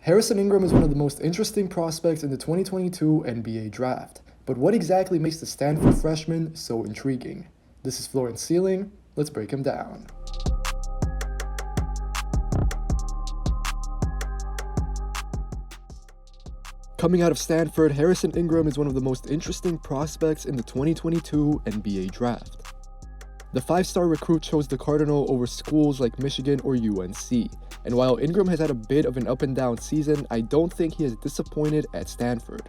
Harrison Ingram is one of the most interesting prospects in the 2022 NBA draft. But what exactly makes the Stanford freshman so intriguing? This is Floor and Ceiling. Let's break him down. Coming out of Stanford, Harrison Ingram is one of the most interesting prospects in the 2022 NBA draft. The five-star recruit chose the Cardinal over schools like Michigan or UNC, and while Ingram has had a bit of an up-and-down season, I don't think he has disappointed at Stanford.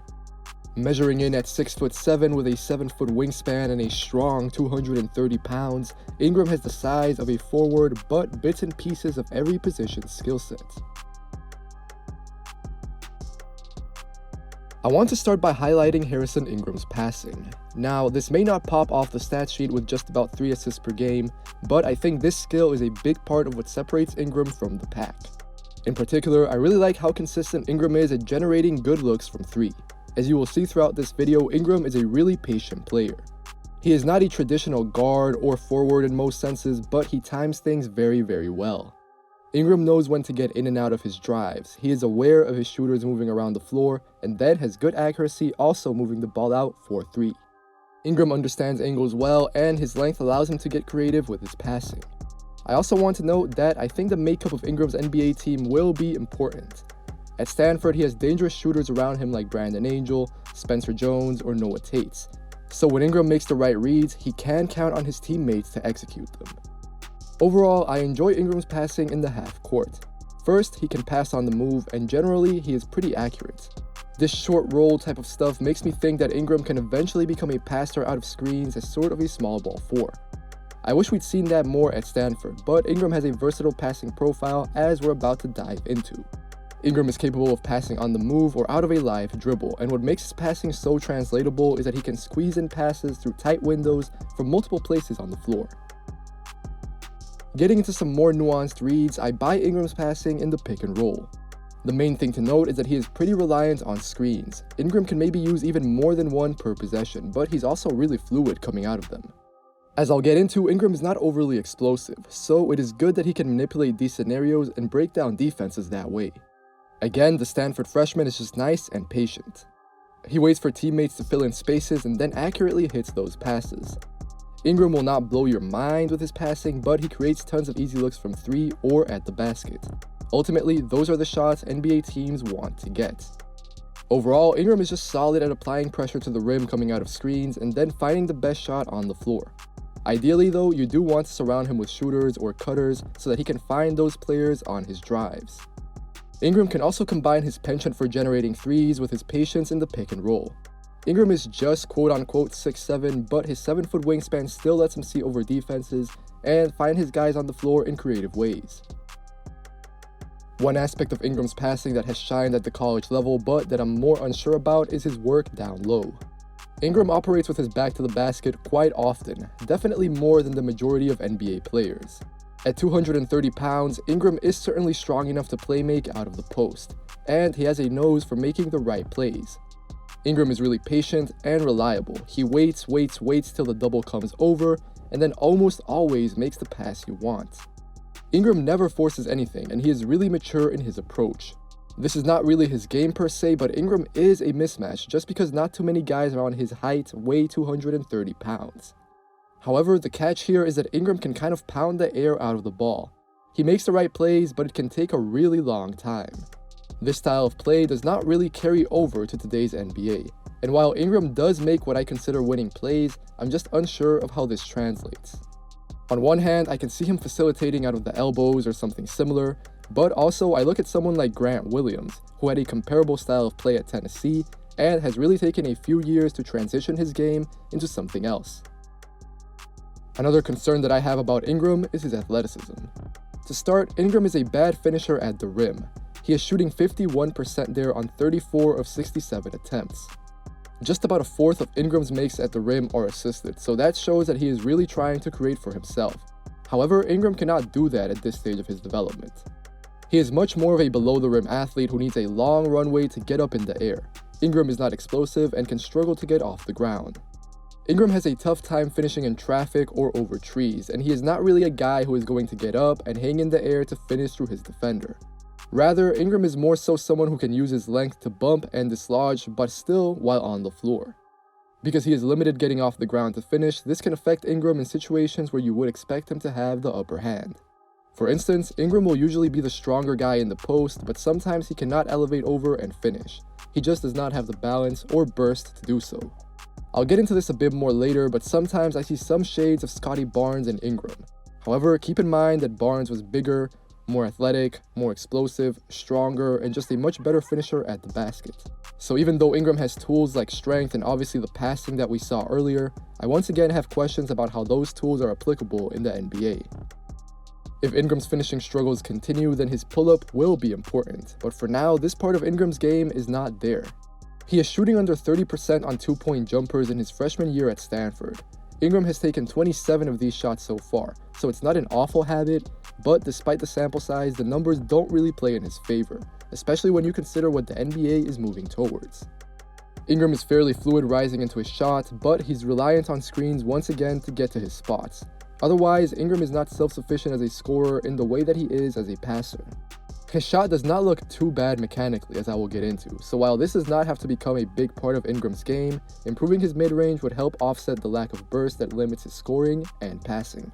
Measuring in at 6'7" with a 7-foot wingspan and a strong 230 pounds, Ingram has the size of a forward but bits and pieces of every position's skill set. I want to start by highlighting Harrison Ingram's passing. Now, this may not pop off the stat sheet with just about 3 assists per game, but I think this skill is a big part of what separates Ingram from the pack. In particular, I really like how consistent Ingram is at generating good looks from 3. As you will see throughout this video, Ingram is a really patient player. He is not a traditional guard or forward in most senses, but he times things very well. Ingram knows when to get in and out of his drives. He is aware of his shooters moving around the floor, and then has good accuracy also moving the ball out for 3. Ingram understands angles well, and his length allows him to get creative with his passing. I also want to note that I think the makeup of Ingram's NBA team will be important. At Stanford, he has dangerous shooters around him like Brandon Angel, Spencer Jones, or Noah Tate. So when Ingram makes the right reads, he can count on his teammates to execute them. Overall, I enjoy Ingram's passing in the half court. First, he can pass on the move, and generally, he is pretty accurate. This short roll type of stuff makes me think that Ingram can eventually become a passer out of screens as sort of a small ball 4. I wish we'd seen that more at Stanford, but Ingram has a versatile passing profile as we're about to dive into. Ingram is capable of passing on the move or out of a live dribble, and what makes his passing so translatable is that he can squeeze in passes through tight windows from multiple places on the floor. Getting into some more nuanced reads, I buy Ingram's passing in the pick and roll. The main thing to note is that he is pretty reliant on screens. Ingram can maybe use even more than one per possession, but he's also really fluid coming out of them. As I'll get into, Ingram is not overly explosive, so it is good that he can manipulate these scenarios and break down defenses that way. Again, the Stanford freshman is just nice and patient. He waits for teammates to fill in spaces and then accurately hits those passes. Ingram will not blow your mind with his passing, but he creates tons of easy looks from 3 or at the basket. Ultimately, those are the shots NBA teams want to get. Overall, Ingram is just solid at applying pressure to the rim coming out of screens and then finding the best shot on the floor. Ideally though, you do want to surround him with shooters or cutters so that he can find those players on his drives. Ingram can also combine his penchant for generating threes with his patience in the pick and roll. Ingram is just quote-unquote 6'7", but his 7-foot wingspan still lets him see over defenses and find his guys on the floor in creative ways. One aspect of Ingram's passing that has shined at the college level but that I'm more unsure about is his work down low. Ingram operates with his back to the basket quite often, definitely more than the majority of NBA players. At 230 pounds, Ingram is certainly strong enough to play make out of the post, and he has a nose for making the right plays. Ingram is really patient and reliable. He waits till the double comes over, and then almost always makes the pass you want. Ingram never forces anything, and he is really mature in his approach. This is not really his game per se, but Ingram is a mismatch just because not too many guys around his height weigh 230 pounds. However, the catch here is that Ingram can kind of pound the air out of the ball. He makes the right plays, but it can take a really long time. This style of play does not really carry over to today's NBA, and while Ingram does make what I consider winning plays, I'm just unsure of how this translates. On one hand, I can see him facilitating out of the elbows or something similar, but also I look at someone like Grant Williams, who had a comparable style of play at Tennessee, and has really taken a few years to transition his game into something else. Another concern that I have about Ingram is his athleticism. To start, Ingram is a bad finisher at the rim. He is shooting 51% there on 34 of 67 attempts. Just about a fourth of Ingram's makes at the rim are assisted, so that shows that he is really trying to create for himself. However, Ingram cannot do that at this stage of his development. He is much more of a below-the-rim athlete who needs a long runway to get up in the air. Ingram is not explosive and can struggle to get off the ground. Ingram has a tough time finishing in traffic or over trees, and he is not really a guy who is going to get up and hang in the air to finish through his defender. Rather, Ingram is more so someone who can use his length to bump and dislodge, but still while on the floor. Because he is limited getting off the ground to finish, this can affect Ingram in situations where you would expect him to have the upper hand. For instance, Ingram will usually be the stronger guy in the post, but sometimes he cannot elevate over and finish. He just does not have the balance or burst to do so. I'll get into this a bit more later, but sometimes I see some shades of Scottie Barnes and Ingram. However, keep in mind that Barnes was bigger, more athletic, more explosive, stronger, and just a much better finisher at the basket. So even though Ingram has tools like strength and obviously the passing that we saw earlier, I once again have questions about how those tools are applicable in the NBA. If Ingram's finishing struggles continue, then his pull-up will be important, but for now, this part of Ingram's game is not there. He is shooting under 30% on two-point jumpers in his freshman year at Stanford. Ingram has taken 27 of these shots so far, so it's not an awful habit, but despite the sample size, the numbers don't really play in his favor, especially when you consider what the NBA is moving towards. Ingram is fairly fluid rising into his shot, but he's reliant on screens once again to get to his spots. Otherwise, Ingram is not self-sufficient as a scorer in the way that he is as a passer. His shot does not look too bad mechanically, as I will get into, so while this does not have to become a big part of Ingram's game, improving his mid-range would help offset the lack of burst that limits his scoring and passing.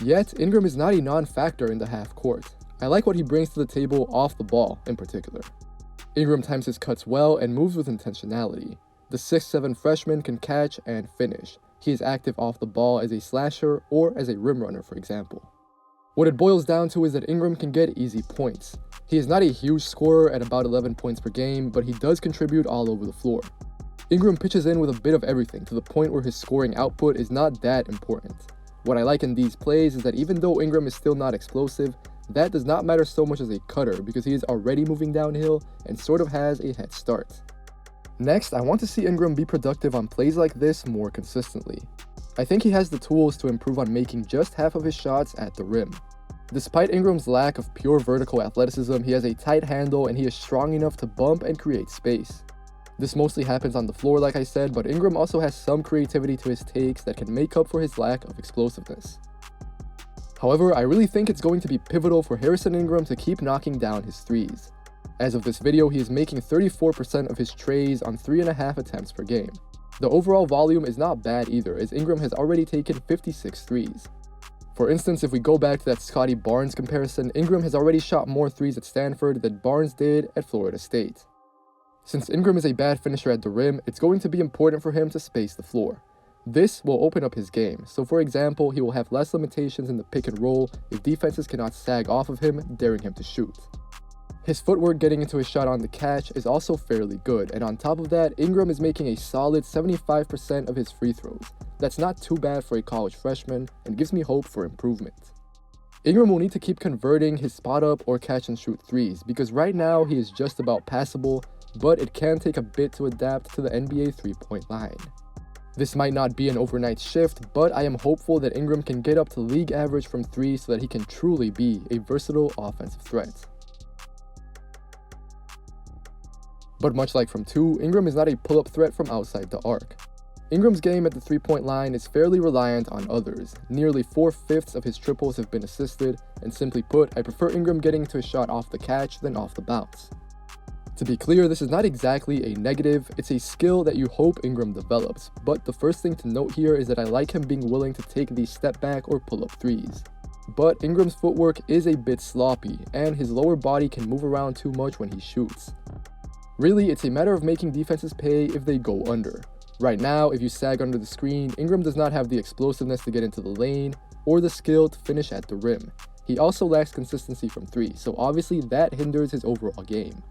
Yet, Ingram is not a non-factor in the half court. I like what he brings to the table off the ball, in particular. Ingram times his cuts well and moves with intentionality. The 6'7" freshman can catch and finish. He is active off the ball as a slasher or as a rim runner, for example. What it boils down to is that Ingram can get easy points. He is not a huge scorer at about 11 points per game, but he does contribute all over the floor. Ingram pitches in with a bit of everything to the point where his scoring output is not that important. What I like in these plays is that even though Ingram is still not explosive, that does not matter so much as a cutter because he is already moving downhill and sort of has a head start. Next, I want to see Ingram be productive on plays like this more consistently. I think he has the tools to improve on making just half of his shots at the rim. Despite Ingram's lack of pure vertical athleticism, he has a tight handle and he is strong enough to bump and create space. This mostly happens on the floor like I said, but Ingram also has some creativity to his takes that can make up for his lack of explosiveness. However, I really think it's going to be pivotal for Harrison Ingram to keep knocking down his threes. As of this video, he is making 34% of his trays on 3.5 attempts per game. The overall volume is not bad either, as Ingram has already taken 56 threes. For instance, if we go back to that Scottie Barnes comparison, Ingram has already shot more threes at Stanford than Barnes did at Florida State. Since Ingram is a bad finisher at the rim, it's going to be important for him to space the floor. This will open up his game, so for example, he will have less limitations in the pick and roll if defenses cannot sag off of him, daring him to shoot. His footwork getting into his shot on the catch is also fairly good, and on top of that, Ingram is making a solid 75% of his free throws. That's not too bad for a college freshman, and gives me hope for improvement. Ingram will need to keep converting his spot up or catch and shoot threes, because right now he is just about passable, but it can take a bit to adapt to the NBA three-point line. This might not be an overnight shift, but I am hopeful that Ingram can get up to league average from three so that he can truly be a versatile offensive threat. But much like from two, Ingram is not a pull-up threat from outside the arc. Ingram's game at the three-point line is fairly reliant on others. Nearly 4/5 of his triples have been assisted, and simply put, I prefer Ingram getting to a shot off the catch than off the bounce. To be clear, this is not exactly a negative, it's a skill that you hope Ingram develops, but the first thing to note here is that I like him being willing to take these step back or pull-up threes. But Ingram's footwork is a bit sloppy, and his lower body can move around too much when he shoots. Really, it's a matter of making defenses pay if they go under. Right now, if you sag under the screen, Ingram does not have the explosiveness to get into the lane, or the skill to finish at the rim. He also lacks consistency from three, so obviously that hinders his overall game.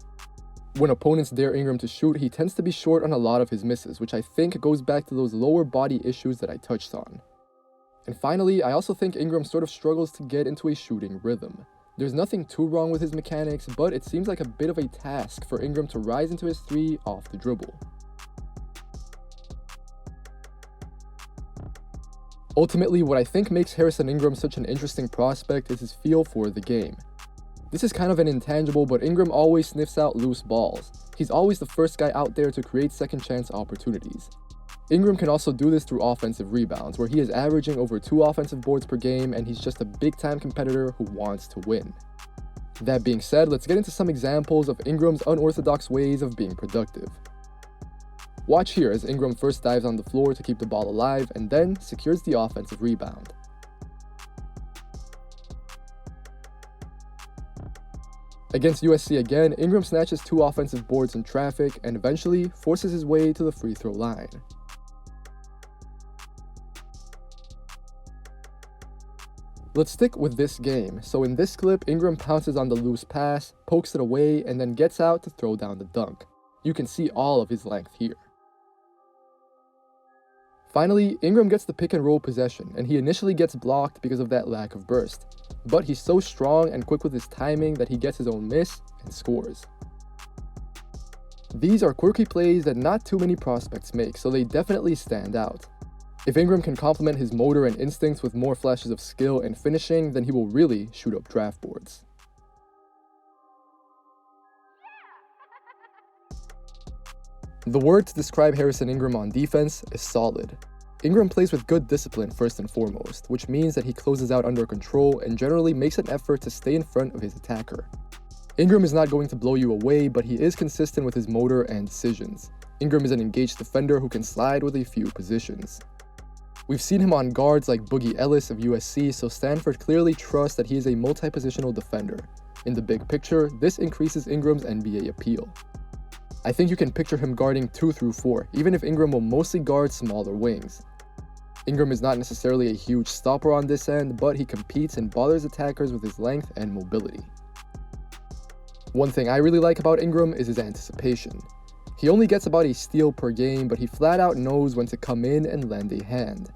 When opponents dare Ingram to shoot, he tends to be short on a lot of his misses, which I think goes back to those lower body issues that I touched on. And finally, I also think Ingram sort of struggles to get into a shooting rhythm. There's nothing too wrong with his mechanics, but it seems like a bit of a task for Ingram to rise into his three off the dribble. Ultimately, what I think makes Harrison Ingram such an interesting prospect is his feel for the game. This is kind of an intangible, but Ingram always sniffs out loose balls. He's always the first guy out there to create second chance opportunities. Ingram can also do this through offensive rebounds, where he is averaging over 2 offensive boards per game, and he's just a big-time competitor who wants to win. That being said, let's get into some examples of Ingram's unorthodox ways of being productive. Watch here as Ingram first dives on the floor to keep the ball alive and then secures the offensive rebound. Against USC again, Ingram snatches 2 offensive boards in traffic and eventually forces his way to the free throw line. Let's stick with this game. So in this clip, Ingram pounces on the loose pass, pokes it away, and then gets out to throw down the dunk. You can see all of his length here. Finally, Ingram gets the pick and roll possession, and he initially gets blocked because of that lack of burst. But he's so strong and quick with his timing that he gets his own miss and scores. These are quirky plays that not too many prospects make, so they definitely stand out. If Ingram can complement his motor and instincts with more flashes of skill and finishing, then he will really shoot up draft boards. The word to describe Harrison Ingram on defense is solid. Ingram plays with good discipline first and foremost, which means that he closes out under control and generally makes an effort to stay in front of his attacker. Ingram is not going to blow you away, but he is consistent with his motor and decisions. Ingram is an engaged defender who can slide with a few positions. We've seen him on guards like Boogie Ellis of USC, so Stanford clearly trusts that he is a multi-positional defender. In the big picture, this increases Ingram's NBA appeal. I think you can picture him guarding 2 through 4, even if Ingram will mostly guard smaller wings. Ingram is not necessarily a huge stopper on this end, but he competes and bothers attackers with his length and mobility. One thing I really like about Ingram is his anticipation. He only gets about a steal per game, but he flat out knows when to come in and lend a hand.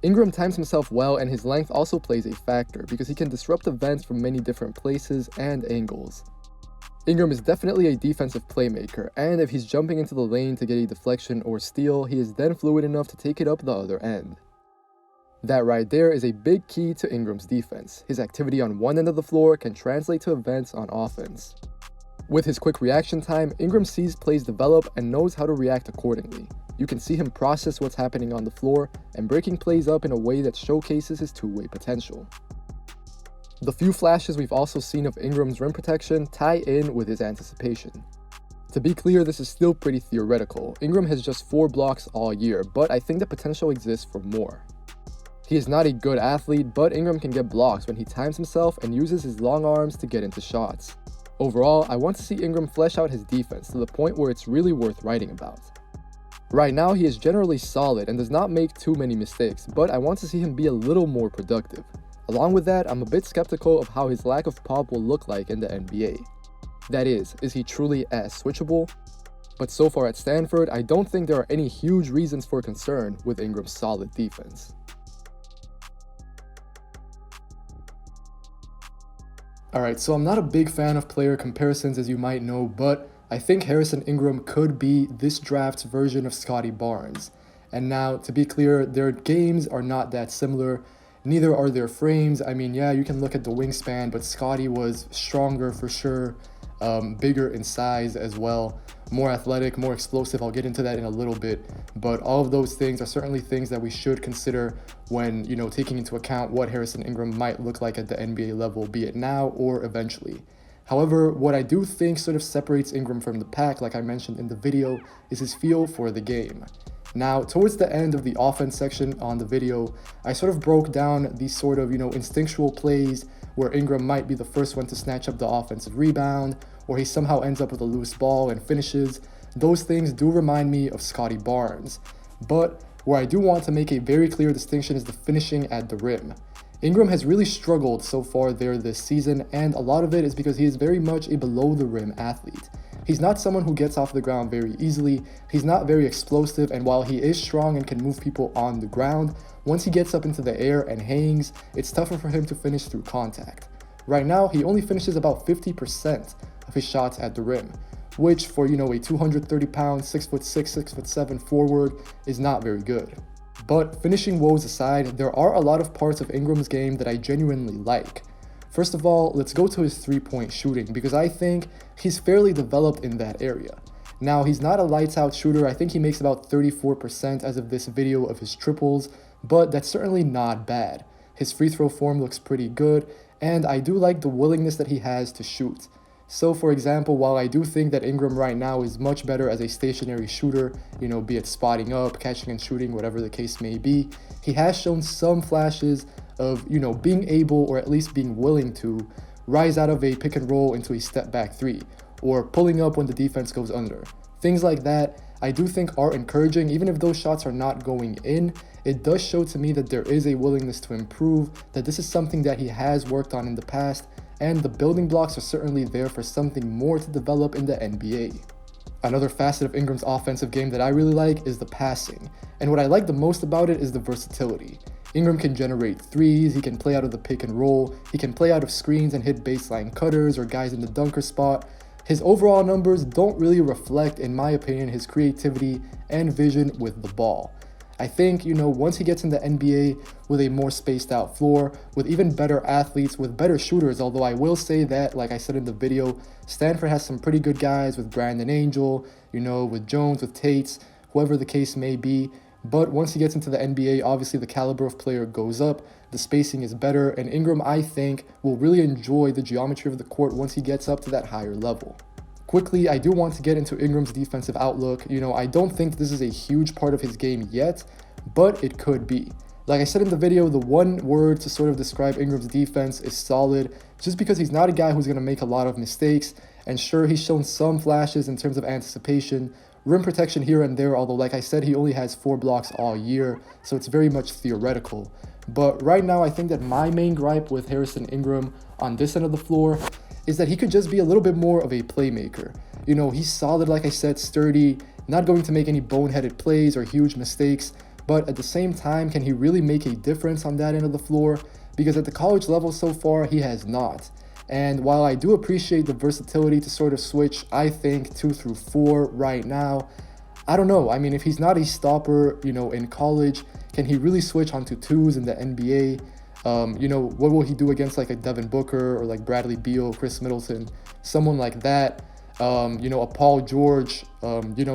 Ingram times himself well, and his length also plays a factor because he can disrupt events from many different places and angles. Ingram is definitely a defensive playmaker, and if he's jumping into the lane to get a deflection or steal, he is then fluid enough to take it up the other end. That right there is a big key to Ingram's defense. His activity on one end of the floor can translate to events on offense. With his quick reaction time, Ingram sees plays develop and knows how to react accordingly. You can see him process what's happening on the floor and breaking plays up in a way that showcases his two-way potential. The few flashes we've also seen of Ingram's rim protection tie in with his anticipation. To be clear, this is still pretty theoretical. Ingram has just 4 blocks all year, but I think the potential exists for more. He is not a good athlete, but Ingram can get blocks when he times himself and uses his long arms to get into shots. Overall, I want to see Ingram flesh out his defense to the point where it's really worth writing about. Right now, he is generally solid and does not make too many mistakes, but I want to see him be a little more productive. Along with that, I'm a bit skeptical of how his lack of pop will look like in the NBA. That is he truly as switchable? But so far at Stanford, I don't think there are any huge reasons for concern with Ingram's solid defense. Alright, so I'm not a big fan of player comparisons, as you might know, but I think Harrison Ingram could be this draft's version of Scottie Barnes. And now, to be clear, their games are not that similar. Neither are their frames. I mean, yeah, you can look at the wingspan, but Scottie was stronger for sure, bigger in size as well, more athletic, more explosive. I'll get into that in a little bit, but all of those things are certainly things that we should consider when, taking into account what Harrison Ingram might look like at the NBA level, be it now or eventually. However, what I do think sort of separates Ingram from the pack, like I mentioned in the video, is his feel for the game. Now, towards the end of the offense section on the video, I sort of broke down these sort of, instinctual plays where Ingram might be the first one to snatch up the offensive rebound, or he somehow ends up with a loose ball and finishes. Those things do remind me of Scottie Barnes. But where I do want to make a very clear distinction is the finishing at the rim. Ingram has really struggled so far there this season, and a lot of it is because he is very much a below-the-rim athlete. He's not someone who gets off the ground very easily, he's not very explosive, and while he is strong and can move people on the ground, once he gets up into the air and hangs, it's tougher for him to finish through contact. Right now, he only finishes about 50% of his shots at the rim, which for, a 230-pound, 6'6", 6'7" forward is not very good. But finishing woes aside, there are a lot of parts of Ingram's game that I genuinely like. First of all, let's go to his three-point shooting, because I think he's fairly developed in that area. Now, he's not a lights-out shooter. I think he makes about 34% as of this video of his triples, but that's certainly not bad. His free throw form looks pretty good, and I do like the willingness that he has to shoot. So for example, while I do think that Ingram right now is much better as a stationary shooter, be it spotting up, catching and shooting, whatever the case may be, he has shown some flashes of, being able, or at least being willing to, rise out of a pick and roll into a step back three, or pulling up when the defense goes under. Things like that I do think are encouraging. Even if those shots are not going in, it does show to me that there is a willingness to improve, that this is something that he has worked on in the past, and the building blocks are certainly there for something more to develop in the NBA. Another facet of Ingram's offensive game that I really like is the passing, and what I like the most about it is the versatility. Ingram can generate threes, he can play out of the pick and roll, he can play out of screens and hit baseline cutters or guys in the dunker spot. His overall numbers don't really reflect, in my opinion, his creativity and vision with the ball. I think, once he gets in the NBA with a more spaced out floor, with even better athletes, with better shooters, although I will say that, like I said in the video, Stanford has some pretty good guys with Brandon Angel, with Jones, with Tates, whoever the case may be. But once he gets into the NBA, obviously the caliber of player goes up, the spacing is better, and Ingram, I think, will really enjoy the geometry of the court once he gets up to that higher level. Quickly, I do want to get into Ingram's defensive outlook. I don't think this is a huge part of his game yet, but it could be. Like I said in the video, the one word to sort of describe Ingram's defense is solid, just because he's not a guy who's going to make a lot of mistakes, and sure, he's shown some flashes in terms of anticipation, rim protection here and there, although like I said, he only has 4 blocks all year, so it's very much theoretical. But right now, I think that my main gripe with Harrison Ingram on this end of the floor is that he could just be a little bit more of a playmaker. He's solid, like I said, sturdy, not going to make any boneheaded plays or huge mistakes, but at the same time, can he really make a difference on that end of the floor? Because at the college level so far, he has not. And while I do appreciate the versatility to sort of switch, I think 2 through 4 right now, I don't know. I mean, if he's not a stopper, in college, can he really switch onto 2s in the NBA? What will he do against like a Devin Booker or like Bradley Beal, Chris Middleton, someone like that, a Paul George,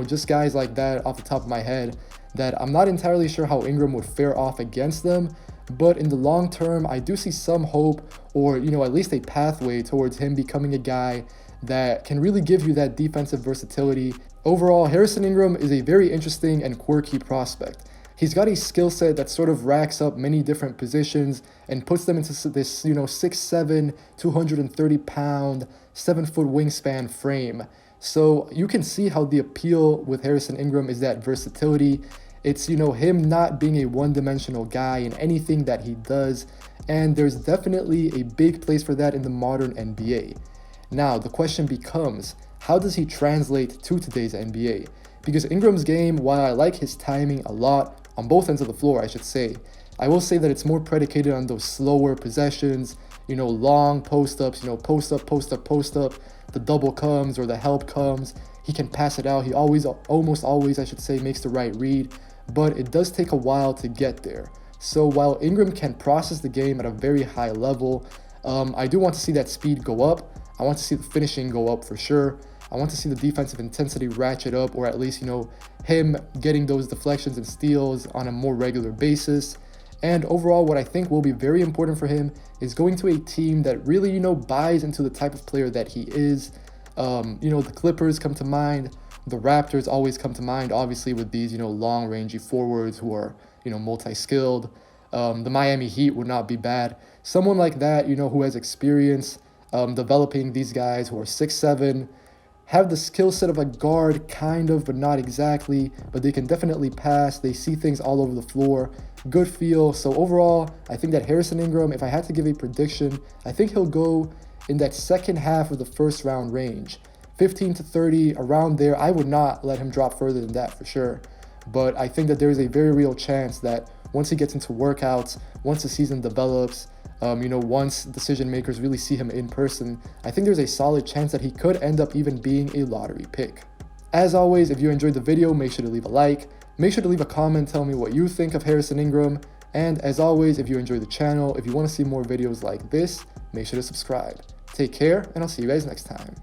just guys like that off the top of my head that I'm not entirely sure how Ingram would fare off against them. But in the long term, I do see some hope, or, at least a pathway towards him becoming a guy that can really give you that defensive versatility. Overall, Harrison Ingram is a very interesting and quirky prospect. He's got a skill set that sort of racks up many different positions and puts them into this, 6'7", 230-pound, 7-foot wingspan frame. So you can see how the appeal with Harrison Ingram is that versatility. It's, him not being a one-dimensional guy in anything that he does, and there's definitely a big place for that in the modern NBA. Now, the question becomes, how does he translate to today's NBA? Because Ingram's game, while I like his timing a lot, on both ends of the floor, I should say, I will say that it's more predicated on those slower possessions, long post-ups, post up, the double comes or the help comes, he can pass it out, he almost always, I should say, makes the right read, but it does take a while to get there. So while Ingram can process the game at a very high level, I do want to see that speed go up, I want to see the finishing go up for sure, I want to see the defensive intensity ratchet up, or at least, him getting those deflections and steals on a more regular basis. And overall, what I think will be very important for him is going to a team that really, buys into the type of player that he is. The Clippers come to mind, the Raptors always come to mind, obviously, with these, long rangey forwards who are, multi-skilled. The Miami Heat would not be bad. Someone like that, who has experience developing these guys who are 6'7", have the skill set of a guard, kind of, but not exactly, but they can definitely pass, they see things all over the floor, good feel. So overall, I think that Harrison Ingram, if I had to give a prediction, I think he'll go in that second half of the first round range, 15 to 30, around there. I would not let him drop further than that for sure, but I think that there is a very real chance that once he gets into workouts, once the season develops, once decision makers really see him in person, I think there's a solid chance that he could end up even being a lottery pick. As always, if you enjoyed the video, make sure to leave a like, make sure to leave a comment, tell me what you think of Harrison Ingram, and as always, if you enjoy the channel, if you want to see more videos like this, make sure to subscribe. Take care, and I'll see you guys next time.